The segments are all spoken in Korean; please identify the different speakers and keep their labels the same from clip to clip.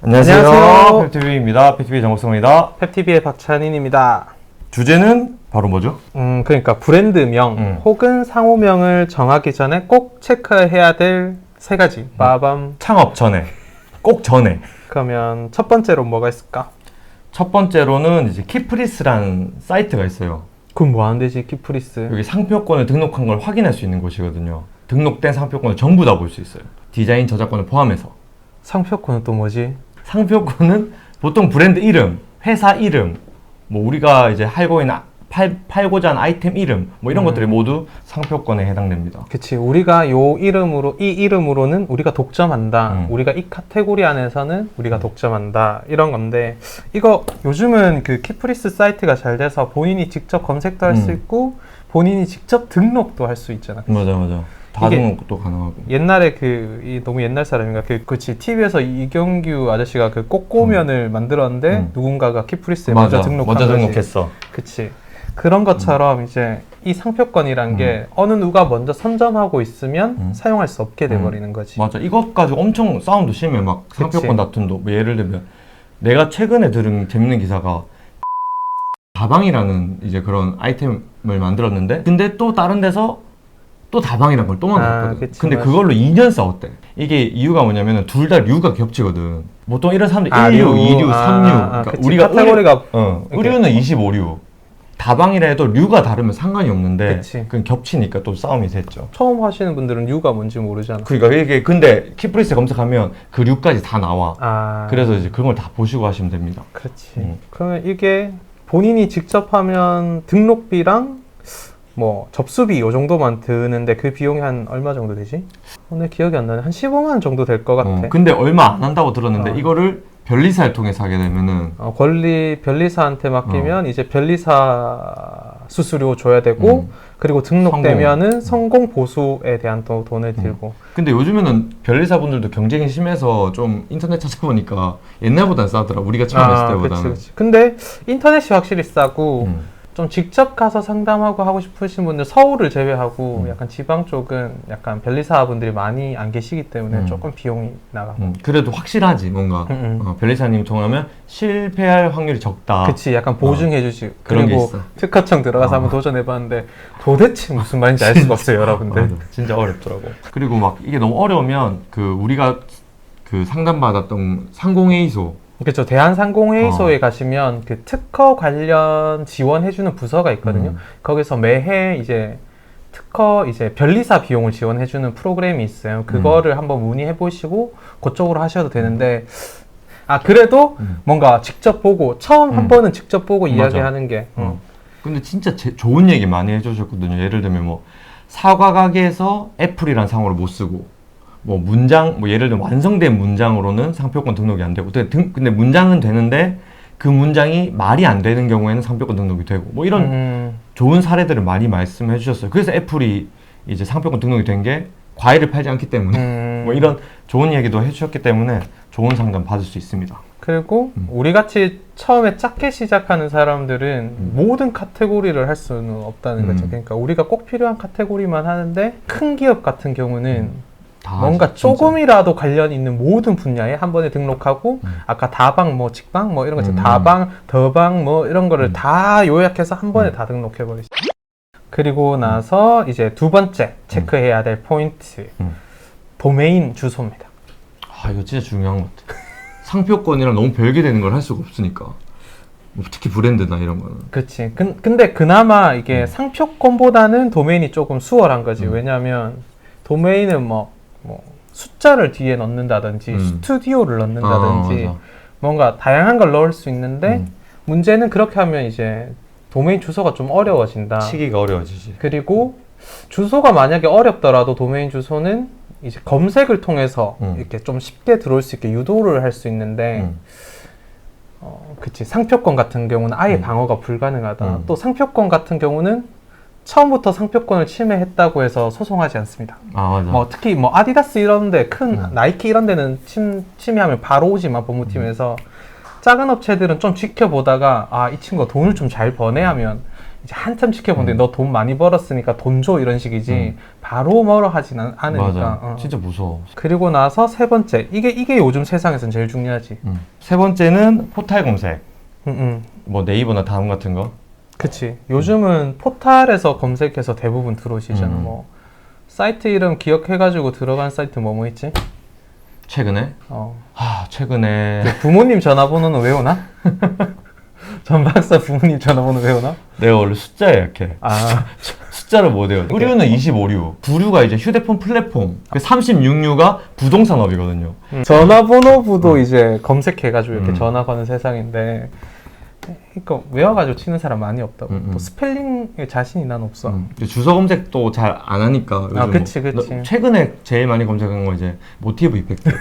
Speaker 1: 안녕하세요.
Speaker 2: 펩TV입니다. 펩TV 정국성입니다.
Speaker 1: 펩TV의 박찬인입니다.
Speaker 2: 주제는 바로 뭐죠?
Speaker 1: 그러니까 브랜드명 혹은 상호명을 정하기 전에 꼭 체크해야 될 세 가지. 빠밤.
Speaker 2: 창업 전에, 꼭 전에.
Speaker 1: 그러면 첫 번째로 뭐가 있을까?
Speaker 2: 첫 번째로는 이제 키프리스라는 사이트가 있어요.
Speaker 1: 그럼 뭐 하는 데지, 키프리스?
Speaker 2: 여기 상표권을 등록한 걸 확인할 수 있는 곳이거든요. 등록된 상표권을 전부 다 볼 수 있어요. 디자인 저작권을 포함해서.
Speaker 1: 상표권은 또 뭐지?
Speaker 2: 상표권은 보통 브랜드 이름, 회사 이름, 뭐 우리가 이제 팔고자 하는 아이템 이름, 뭐 이런 것들이 모두 상표권에 해당됩니다.
Speaker 1: 그치. 우리가 이 이름으로는 우리가 독점한다. 우리가 이 카테고리 안에서는 우리가 독점한다. 이런 건데, 이거 요즘은 그 키프리스 사이트가 잘 돼서 본인이 직접 검색도 할 수 있고, 본인이 직접 등록도 할 수 있잖아.
Speaker 2: 맞아. 다 등록도 가능하고.
Speaker 1: 옛날에 너무 옛날 사람인가? 그치. TV에서 이경규 아저씨가 그 꼬꼬면을 만들었는데, 누군가가 키프리스에 먼저 등록한 거지.
Speaker 2: 등록했어.
Speaker 1: 그치. 그런 것처럼 이제 이 상표권이란 게 어느 누가 먼저 선점하고 있으면 사용할 수 없게 돼버리는 거지.
Speaker 2: 맞아. 이것 가지고 엄청 싸움도 심해. 막 상표권 다툼도. 뭐 예를 들면 내가 최근에 들은 재밌는 기사가 다방이라는 이제 그런 아이템을 만들었는데, 근데 또 다른 데서 또 다방이라는 걸 또 만들었거든.
Speaker 1: 그치,
Speaker 2: 근데
Speaker 1: 맞아.
Speaker 2: 그걸로 2년 싸웠대. 이게 이유가 뭐냐면 둘 다 류가 겹치거든. 보통 이런 사람들 1류,
Speaker 1: 류.
Speaker 2: 2류, 3류. 그러니까
Speaker 1: 그치.
Speaker 2: 우리가
Speaker 1: 카테고리가
Speaker 2: 의류는 25류. 다방이라 해도 류가 다르면 상관이 없는데,
Speaker 1: 그치.
Speaker 2: 그건 겹치니까 또 싸움이 됐죠.
Speaker 1: 처음 하시는 분들은 류가 뭔지 모르잖아.
Speaker 2: 그러니까 이게 근데 키프리스 검색하면 그 류까지 다 나와. 그래서 이제 그걸 다 보시고 하시면 됩니다.
Speaker 1: 그렇지. 그러면 이게 본인이 직접 하면 등록비랑 뭐 접수비 요 정도만 드는데 그 비용이 한 얼마 정도 되지? 오늘 기억이 안 나네. 한 15만 원 정도 될 것 같아.
Speaker 2: 근데 얼마 안 한다고 들었는데 이거를 변리사를 통해서 하게 되면은
Speaker 1: 권리 변리사한테 맡기면 이제 변리사 수수료 줘야 되고 그리고 등록되면은 성공 보수에 대한 또 돈을 들고.
Speaker 2: 근데 요즘에는 변리사분들도 경쟁이 심해서 좀 인터넷 찾아보니까 옛날보단 싸더라. 우리가 처음 했을 때보다는.
Speaker 1: 그치. 근데 인터넷이 확실히 싸고 좀 직접 가서 상담하고 하고 싶으신 분들 서울을 제외하고 약간 지방 쪽은 약간 변리사분들이 많이 안 계시기 때문에 조금 비용이 나가고.
Speaker 2: 그래도 확실하지 뭔가. 변리사님 통하면 실패할 확률이 적다.
Speaker 1: 그치, 약간 보증해 주시고.
Speaker 2: 그런 게
Speaker 1: 그리고
Speaker 2: 있어.
Speaker 1: 특허청 들어가서 한번 도전해봤는데 도대체 무슨 말인지 알 수가 없어요, 여러분들.
Speaker 2: 맞아. 진짜 어렵더라고. 그리고 막 이게 너무 어려우면 그 우리가 그 상담받았던 상공회의소,
Speaker 1: 그렇죠. 대한상공회의소에 가시면 그 특허 관련 지원해주는 부서가 있거든요. 거기서 매해 이제 특허 변리사 비용을 지원해주는 프로그램이 있어요. 그거를 한번 문의해 보시고 그쪽으로 하셔도 되는데, 그래도 뭔가 직접 보고 처음 한 번은 직접 보고 이야기하는 게.
Speaker 2: 근데 진짜 좋은 얘기 많이 해주셨거든요. 예를 들면 뭐 사과 가게에서 애플이란 상호를 못 쓰고, 뭐 문장, 뭐 예를 들면 완성된 문장으로는 상표권 등록이 안 되고, 근데 문장은 되는데 그 문장이 말이 안 되는 경우에는 상표권 등록이 되고, 뭐 이런 좋은 사례들을 많이 말씀해 주셨어요. 그래서 애플이 이제 상표권 등록이 된 게 과일을 팔지 않기 때문에 뭐 이런 좋은 얘기도 해주셨기 때문에 좋은 상담 받을 수 있습니다.
Speaker 1: 그리고 우리 같이 처음에 작게 시작하는 사람들은 모든 카테고리를 할 수는 없다는 거죠. 그러니까 우리가 꼭 필요한 카테고리만 하는데, 큰 기업 같은 경우는 뭔가 조금이라도 관련 있는 모든 분야에 한 번에 등록하고, 아까 다방, 뭐 직방, 뭐 이런 거 있죠. 다방, 더방, 뭐 이런 거를 다 요약해서 한 번에 다 등록해버리죠. 그리고 나서 이제 두 번째 체크해야 될 포인트, 도메인 주소입니다.
Speaker 2: 이거 진짜 중요한 것 같아. 상표권이랑 너무 별개되는 걸 할 수가 없으니까. 뭐 특히 브랜드나 이런 거는.
Speaker 1: 그렇지. 근데 그나마 이게 상표권보다는 도메인이 조금 수월한 거지. 왜냐하면 도메인은 뭐 숫자를 뒤에 넣는다든지 스튜디오를 넣는다든지 뭔가 다양한 걸 넣을 수 있는데, 문제는 그렇게 하면 이제 도메인 주소가 좀 어려워진다.
Speaker 2: 치기가 어려워지지.
Speaker 1: 그리고 주소가 만약에 어렵더라도 도메인 주소는 이제 검색을 통해서 이렇게 좀 쉽게 들어올 수 있게 유도를 할 수 있는데, 그치. 상표권 같은 경우는 아예 방어가 불가능하다. 또 상표권 같은 경우는 처음부터 상표권을 침해했다고 해서 소송하지 않습니다.
Speaker 2: 맞아.
Speaker 1: 뭐 특히 뭐 아디다스 이런데, 큰 나이키 이런 데는 침해하면 바로 오지만 법무팀에서 작은 업체들은 좀 지켜보다가 이 친구가 돈을 좀 잘 버네 하면 이제 한참 지켜보는데 너 돈 많이 벌었으니까 돈 줘 이런 식이지 바로 뭐라 하진 않으니까.
Speaker 2: 맞아. 진짜 무서워.
Speaker 1: 그리고 나서 세 번째 이게 요즘 세상에선 제일 중요하지.
Speaker 2: 세 번째는 포탈 검색.
Speaker 1: 응.
Speaker 2: 뭐 네이버나 다음 같은 거.
Speaker 1: 그치. 요즘은 포탈에서 검색해서 대부분 들어오시잖아. 뭐 사이트 이름 기억해가지고 들어간 사이트 뭐 있지?
Speaker 2: 최근에? 최근에
Speaker 1: 그 부모님 전화번호는 외우나? 전 박사 부모님 전화번호 외우나?
Speaker 2: 내가 원래 숫자에 약해. 숫자를 못 외워. 의류는 25류, 9류가 이제 휴대폰 플랫폼, 36류가 부동산업이거든요.
Speaker 1: 전화번호부도 이제 검색해가지고 이렇게 전화 거는 세상인데, 그러니까 외워가지고 치는 사람 많이 없다고. 또 스펠링에 자신이 난 없어.
Speaker 2: 주소 검색도 잘 안 하니까. 요즘
Speaker 1: 그치.
Speaker 2: 최근에 제일 많이 검색한 거 이제 모티브 이펙트,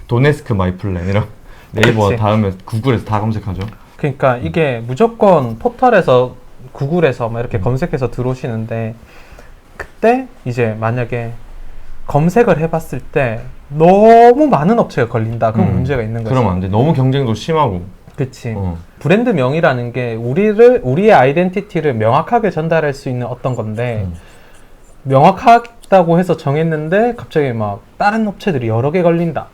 Speaker 2: 도네스크 마이 플랜 이런 네이버
Speaker 1: 그치.
Speaker 2: 다음에 구글에서 다 검색하죠.
Speaker 1: 그러니까 이게 무조건 포털에서 구글에서 막 이렇게 검색해서 들어오시는데, 그때 이제 만약에 검색을 해봤을 때 너무 많은 업체가 걸린다. 그럼 문제가 있는 거지.
Speaker 2: 그러면 안 돼. 너무 경쟁도 심하고.
Speaker 1: 그치. 브랜드 명이라는 게 우리의 아이덴티티를 명확하게 전달할 수 있는 어떤 건데, 명확하다고 해서 정했는데 갑자기 막 다른 업체들이 여러 개 걸린다.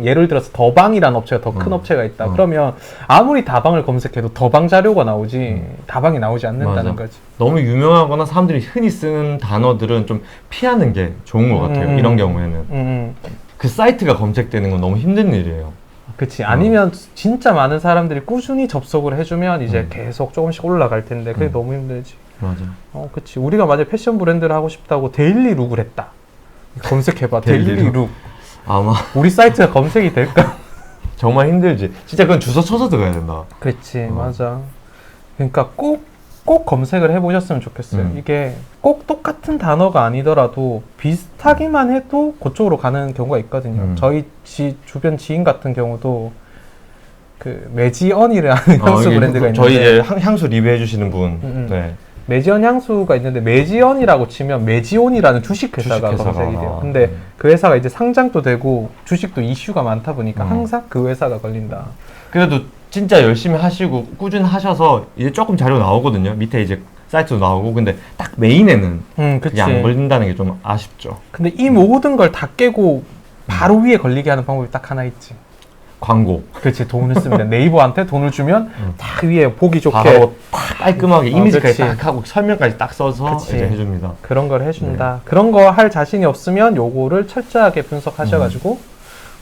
Speaker 1: 예를 들어서 더방이라는 업체가 더 큰 업체가 있다. 그러면 아무리 다방을 검색해도 더방 자료가 나오지 다방이 나오지 않는다는 거지.
Speaker 2: 너무 유명하거나 사람들이 흔히 쓰는 단어들은 좀 피하는 게 좋은 것 같아요. 이런 경우에는. 그 사이트가 검색되는 건 너무 힘든 일이에요.
Speaker 1: 그치. 아니면 진짜 많은 사람들이 꾸준히 접속을 해주면 이제 계속 조금씩 올라갈 텐데 그게 너무 힘들지.
Speaker 2: 맞아.
Speaker 1: 그치. 우리가 만약에 패션 브랜드를 하고 싶다고 데일리 룩을 했다. 검색해봐. 데일리 룩.
Speaker 2: 아마
Speaker 1: 우리 사이트가 검색이 될까?
Speaker 2: 정말 힘들지. 진짜 그건 주소 쳐서 들어가야 된다.
Speaker 1: 그치. 맞아. 그러니까 꼭 검색을 해보셨으면 좋겠어요. 이게 꼭 똑같은 단어가 아니더라도 비슷하기만 해도 그쪽으로 가는 경우가 있거든요. 저희 주변 지인 같은 경우도 그 매지언이라는 향수 브랜드가 있는데,
Speaker 2: 저희 이제 향수 리뷰해 주시는 분. 네.
Speaker 1: 매지언 향수가 있는데 매지언이라고 치면 매지온이라는 주식회사가 검색이 돼요. 근데 그 회사가 이제 상장도 되고 주식도 이슈가 많다 보니까 항상 그 회사가 걸린다.
Speaker 2: 그래도 진짜 열심히 하시고 꾸준히 하셔서 이제 조금 자료 나오거든요. 밑에 이제 사이트도 나오고. 근데 딱 메인에는 그게 안 걸린다는 게 좀 아쉽죠.
Speaker 1: 근데 이 모든 걸 다 깨고 바로 위에 걸리게 하는 방법이 딱 하나 있지.
Speaker 2: 광고.
Speaker 1: 그렇지. 돈을 씁니다. 네이버한테 돈을 주면 딱 위에 보기 좋게
Speaker 2: 바로 딱 깔끔하게 이미지까지 딱 하고 설명까지 딱 써서 이제 해줍니다.
Speaker 1: 그런 걸 해준다. 그런 거 할 자신이 없으면 요거를 철저하게 분석하셔가지고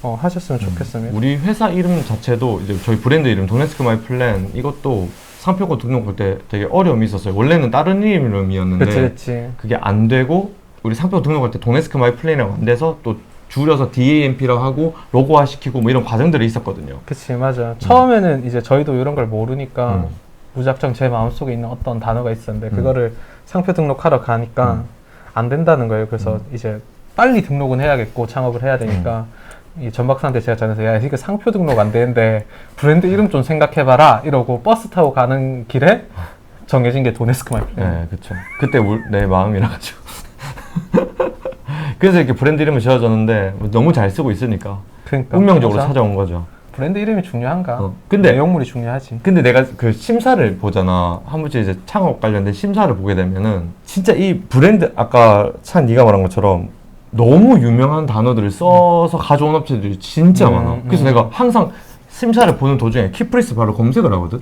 Speaker 1: 하셨으면 좋겠습니다.
Speaker 2: 우리 회사 이름 자체도 이제 저희 브랜드 이름 도네스크 마이 플랜, 이것도 상표권 등록할 때 되게 어려움이 있었어요. 원래는 다른 이름이었는데
Speaker 1: 그치.
Speaker 2: 그게 안 되고 우리 상표 등록할 때 도네스크 마이 플랜이라고 안 돼서 또 줄여서 DAMP라고 하고 로고화 시키고 뭐 이런 과정들이 있었거든요.
Speaker 1: 그치. 맞아. 처음에는 이제 저희도 이런 걸 모르니까 무작정 제 마음속에 있는 어떤 단어가 있었는데 그거를 상표 등록하러 가니까 안 된다는 거예요. 그래서 이제 빨리 등록은 해야겠고 창업을 해야 되니까 이 전박사한테 제가 전해서 야 이거 상표 등록 안 되는데 브랜드 이름 좀 생각해봐라 이러고 버스 타고 가는 길에 정해진 게 도네스크 마이 플랜.
Speaker 2: 네, 그쵸. 그때 내 마음이라 가지고. 그래서 이렇게 브랜드 이름을 지어줬는데 너무 잘 쓰고 있으니까
Speaker 1: 그러니까
Speaker 2: 운명적으로 찾아온 거죠.
Speaker 1: 브랜드 이름이 중요한가?
Speaker 2: 근데
Speaker 1: 내용물이 중요하지.
Speaker 2: 근데 내가 그 심사를 보잖아. 한 번씩 이제 창업 관련된 심사를 보게 되면은 진짜 이 브랜드, 아까 찬 네가 말한 것처럼 너무 유명한 단어들을 써서 가져온 업체들이 진짜 많아. 그래서 내가 항상 심사를 보는 도중에 키프레스 바로 검색을 하거든.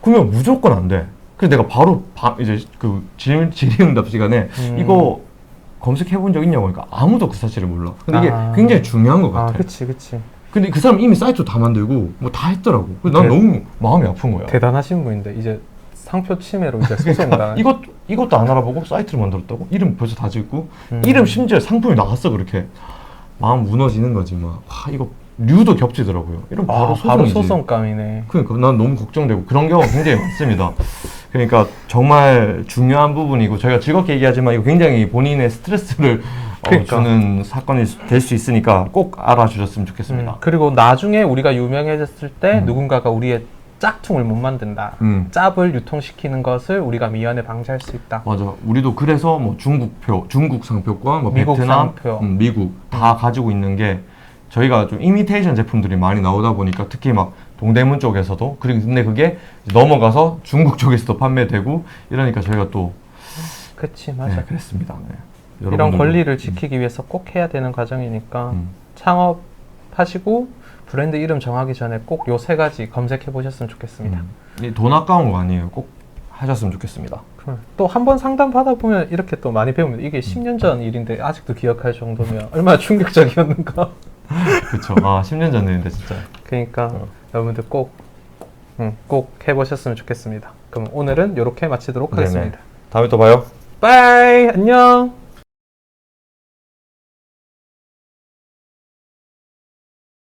Speaker 2: 그러면 무조건 안 돼. 그래서 내가 바로 이제 그 질의응답 시간에 이거 검색해본 적 있냐고 하니까 아무도 그 사실을 몰라. 근데 이게 굉장히 중요한 것 같아.
Speaker 1: 그치.
Speaker 2: 근데 그 사람 이미 사이트 다 만들고 뭐 다 했더라고. 그래서 난 너무 마음이 아픈 거야.
Speaker 1: 대단하신 분인데 이제 상표 침해로 이제 소송다.
Speaker 2: 이것도 안 알아보고 사이트를 만들었다고? 이름 벌써 다 짓고 이름 심지어 상품이 나갔어. 그렇게 마음 무너지는 거지. 막 이거 류도 겹치더라고요. 이런 바로 소송이지.
Speaker 1: 바로 소송감이네.
Speaker 2: 그러니까 난 너무 걱정되고 그런 경우가 굉장히 많습니다. 그러니까 정말 중요한 부분이고 저희가 즐겁게 얘기하지만 이거 굉장히 본인의 스트레스를 주는 사건이 될 수 있으니까 꼭 알아주셨으면 좋겠습니다.
Speaker 1: 그리고 나중에 우리가 유명해졌을 때 누군가가 우리의 짝퉁을 못 만든다. 짭을 유통시키는 것을 우리가 미연에 방지할 수 있다.
Speaker 2: 맞아. 우리도 그래서 뭐 중국 상표과 뭐
Speaker 1: 미국
Speaker 2: 베트남,
Speaker 1: 상표.
Speaker 2: 미국 다 가지고 있는 게 저희가 좀 이미테이션 제품들이 많이 나오다 보니까 특히 막 동대문 쪽에서도 그리고 근데 그게 넘어가서 중국 쪽에서도 판매되고 이러니까 저희가 또
Speaker 1: 그치, 맞아.
Speaker 2: 네, 그랬습니다. 네.
Speaker 1: 이런
Speaker 2: 여러분들도,
Speaker 1: 권리를 지키기 위해서 꼭 해야 되는 과정이니까
Speaker 2: 음.
Speaker 1: 창업하시고 브랜드 이름 정하기 전에 꼭 요 세 가지 검색해 보셨으면 좋겠습니다.
Speaker 2: 돈 아까운 거 아니에요. 꼭 하셨으면 좋겠습니다.
Speaker 1: 또 한 번 상담 받아보면 이렇게 또 많이 배웁니다. 이게 10년 전 일인데 아직도 기억할 정도면 얼마나 충격적이었는가.
Speaker 2: 그쵸. 10년 전 일인데 진짜.
Speaker 1: 그러니까 여러분들 꼭 해보셨으면 좋겠습니다. 그럼 오늘은 이렇게 마치도록
Speaker 2: 네네.
Speaker 1: 하겠습니다.
Speaker 2: 다음에 또 봐요.
Speaker 1: 빠이, 안녕.